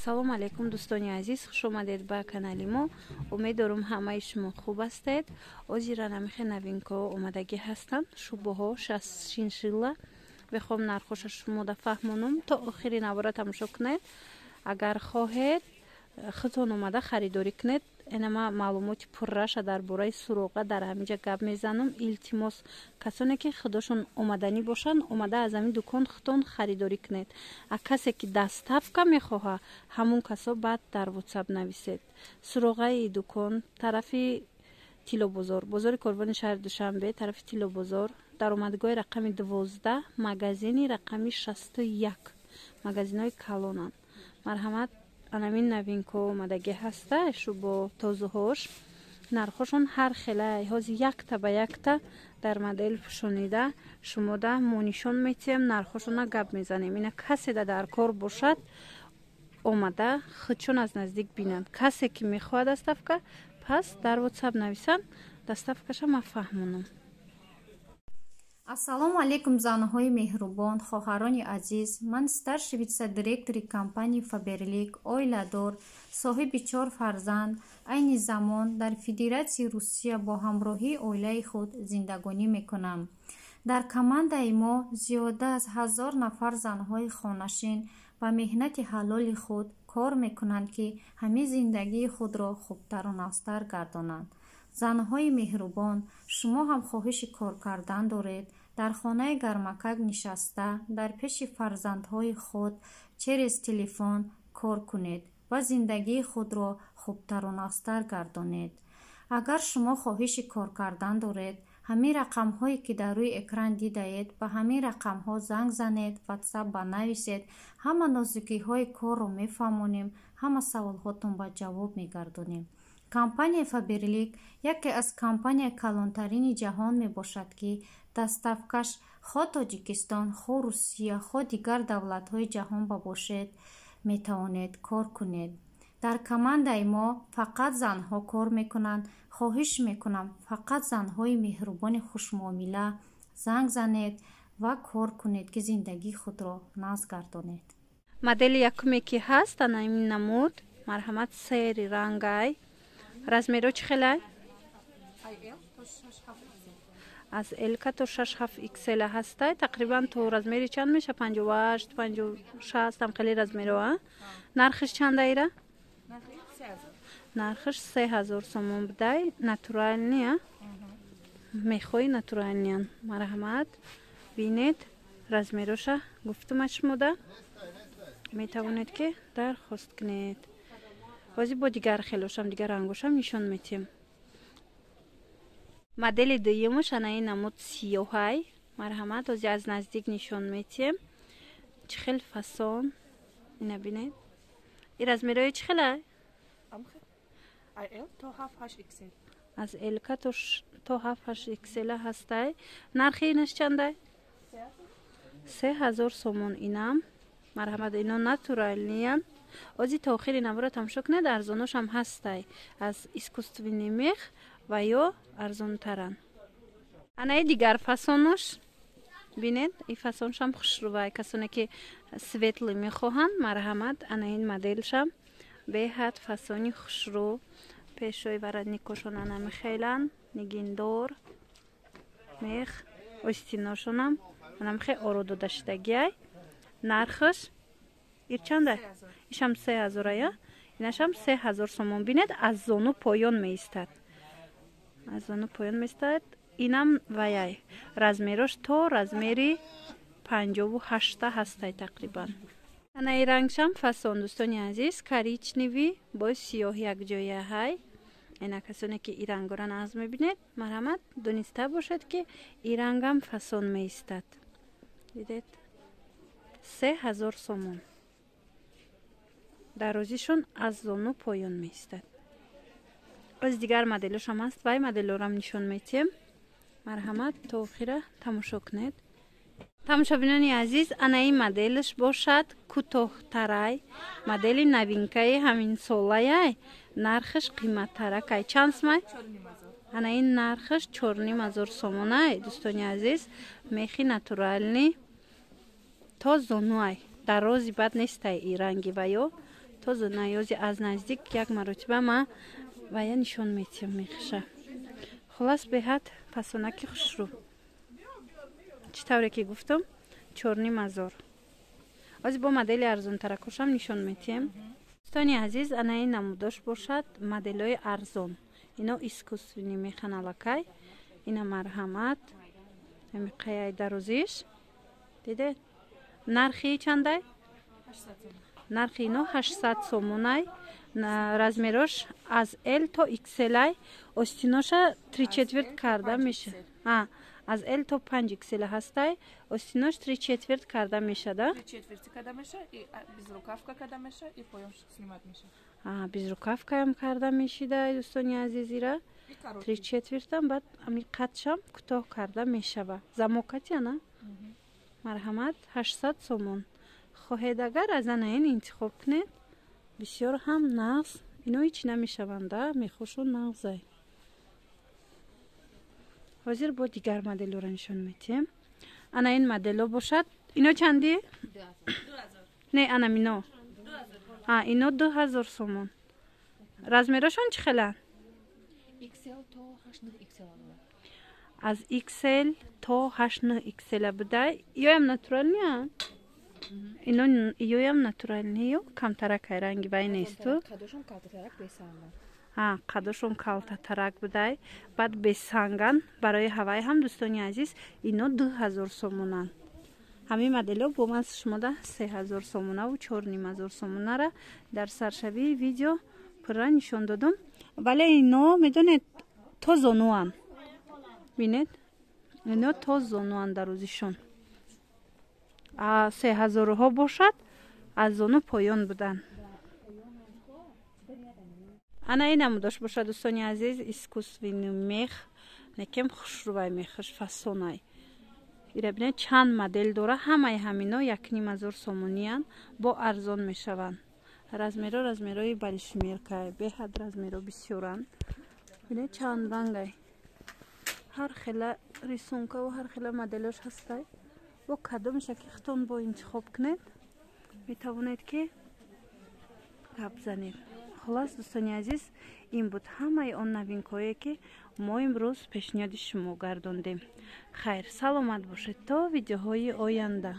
ассалому алайкум дӯстони азиз, хуш омадед ба канали мо. Умед дорум ҳамаи шумо хуб ҳастед. Ози ранамихе новинко омадагӣ ҳастанд. Шубоҳо 6 шиншилла. Бихом нархоша шумода фаҳмонум. То охири навора тамошо кунед. Агар хоҳед худтон омада харидорӣ кунед. Энама маълумоти пурраша дар бораи суроға дар ҳаминҷа гап мезанам. Илтимос касоне ки худошон омаданӣ бошанд, омада аз ҳамин дукон худтон харидорӣ кунед. А касе ки даставка мехоҳа, ҳамун касо баъд дар WhatsApp нависед. Суроғаи дукон тарафи Тилобозор, бозори Корвони шаҳри Душанбе, тарафи Тилобозор, даромадгоҳи рақами 12, магазини рақами 61. Магазинҳои калонанд. Марҳамат, анамин новинко омадагӣ ҳаста, шубо тозуҳош. Нархошон ҳар хелай, ҳози якта ба якта дар модел пӯшонида шумода мо нишон метиҳем, нархошона гап мезанем. Ина касе дар кор бошад, омада худшон аз наздик бинанд. Касе ки мехоҳад доставка, пас дар WhatsApp нависанд, доставкаша ма фаҳмонам. ассалому алайкум занҳои меҳрубон, хоҳарони азиз. Ман старши витсе-директори компанияи Фаберлик, оиладор, соҳиби 4 фарзанд, айни замон дар Федератсияи Русия бо ҳамроҳии оилаи худ зиндагонӣ мекунам. Дар командаи мо зиёда аз 1000 нафар занҳои хонашин ба меҳнати ҳалоли худ кор мекунанд, ки ҳамин зиндагии худро хубтару навстар гардонанд. занҳои меҳрубон, шумо ҳам хоҳиши кор кардан доред, дар хонаи гармакак нишаста, дар пеши фарзандҳои худ через телефон кор кунед ва зиндагии худро хубтару навстар гардонед. агар шумо хоҳиши кор кардан доред, ҳамин рақамҳое ки дар рӯи экран дидаед, ба ҳамин рақамҳо занг занед, WhatsApp ба нависед. ҳама нозукиҳои корро мефаҳмонем, ҳама саволҳотон ба ҷавоб мегардонем. компанияи Фаберлик яке аз компанияи калонтарини ҷаҳон мебошад, ки доставкаш хо Тоҷикистон, хо Русия, хо дигар давлатҳои ҷаҳон ба бошед, метавонед кор кунед. дар командаи мо фақат занҳо кор мекунанд. хоҳиш мекунам фақат занҳои меҳрубони хушмуомила занг занед ва кор кунед, ки зиндагии худро навз гардонед. Модели якуме ки ҳаст, анамин намуд, марҳамат сери рангай. Размеро чӣ хелай? аз L то 6-7 XL ҳастай. Тақрибан то размери чанд меша? 58, 56 там хеле размеро. Нархиш чанда ира? нархиш 3000 сомон будай. Натуральния? мехои натуральния. Марҳамат, бинед размероша гуфтума шумода. метавонед ки дархост кунед. ҳозир бо дигар хелошам, дигар рангошам нишон метиҳем. модели дуюмаш анаи намуд сиёҳай. марҳамат, ҳозир аз наздик нишон метиҳем. чӣ хел фасон? ина бинед. ин размерои чӣ хелай? аз L то 7-8 XL ҳастай. нархи инаш чандай? 3000 сомон инам. марҳамат, ино натуралниян. ҳозир то охири навора тамошо кунед, арзоношам ҳастай. аз искусственный мех ва ё арзонтаран. анаи дигар фасонош бинед, ин фасоншам хушрувай. касоне ки светлӣ мехоҳанд, марҳамат, анаин моделшам беҳад фасони хушрӯ. пешои воротникошон анамихелан нигиндор мех остиношонам анамихе орододашидагиай. нархиш ир чанда? ишам 3000 я? инашам 3000 сомон. бинед, аз зону поён меистад. аз зону поён меистад. инам ваяй. размерош то размери 58 ҳастай тақрибан. анаи рангшам фасон, дӯстони азиз, коричневӣ бо сиёҳ якҷояҳай. ина касоне ки ин рангора нағз мебинед, марҳамат, дониста бошед ки ин рангам фасон меистад. дидед? 3000 сомон. дарозишон аз зону поён меистад. оз дигар моделошам ҳаст. вай моделорам нишон метиҳем. марҳамат, то охира тамошо кунед. тамошобинони азиз, анаи моделиш бошад кӯтоҳтарай. модели новинкаи ҳамин солаяй. нархиш қиматтаракай. чанд смай? анаи нархиш 4500 сомонай. дӯстони азиз, мехи натурални то зонуай. дарози бад нестай ин ранги ва ё то зунаёзи аз наздик як маротиба ма вая нишон метиям мехша. Хулас беҳад пасонаки хушрӯ. Чӣ тавре ки гуфтам 4,500. Ози бо модели арзонтаракошам нишон метием. Достони азиз, анаи намудош бошад моделҳои арзон. Ино искусвини механ аллакай. Ина марҳамат. Миқаяи дарозиш. Дидед? Нархи чандай? 800 сомон. Нархи ино 800 сомонай. Размерош аз L то XL ай. Остиноша 3/4 карда меша. Аз L то 5XL ҳастай. Остинош 3/4 карда меша, да? 3/4 карда меша и безрукавка карда меша и поён снимат меша. Безрукавкаам карда мешида, дӯстони азизира. 3/4 баъд ами қадшам кӯтоҳ карда мешава. Замокати ана? Марҳамат 800 сомон. Хоҳед агар аз анаин интихоб кунед, бисёр ҳам нағз. Ино ҳеч намешаванд, да? Мехошон нағзай. ҳозир бо дигар моделҳоро нишон метиҳем. Анаин моделҳо бошад. Ино чанди? 2000. Не, анам ино. 2000. Ино 2000 сомон. Размерошон чӣ хеланд? XL то 8XL. Аз XL то 8XL будай. Ёям натуралния? Ино ёям натуралниё? Камтаракай ранги вай несту? Қадошон калтатарак бесанган. Қадошон калтатарак будай. Баъд бесанган. Барои ҳавай ҳам дӯстони азиз ино 2000 сомонанд. ҳамин моделҳо бо ман шумода 3000 сомонаву 4500 сомонара дар саршавии видео пурра нишон додам. Вале ино медонед то зонуанд. бинед? Ино то зонуанд дарозишон. 3000ҳо бошад аз зону поён буданд. ана ин намудош бошад дӯстони азиз, искусвини мех, некем хушрӯвай мехаш фасонай. ира бинед чанд модел дора, ҳамаи ҳамино 1500 сомониянд, бо арзон мешаванд. размерои балишмеркай, беҳад размеро бисёранд. бинед чанд рангай. ҳар хела рисункаву ҳар хела моделош ҳастай. бо кадомиша ки хитон бо интихоб кунед, метавонед ки гап занед. хулос дӯстони азиз, ин буд ҳамаи он новинкое ки мо имрӯз пешниҳоди шумо гардондем. хайр, саломат бошед то видеоҳои оянда.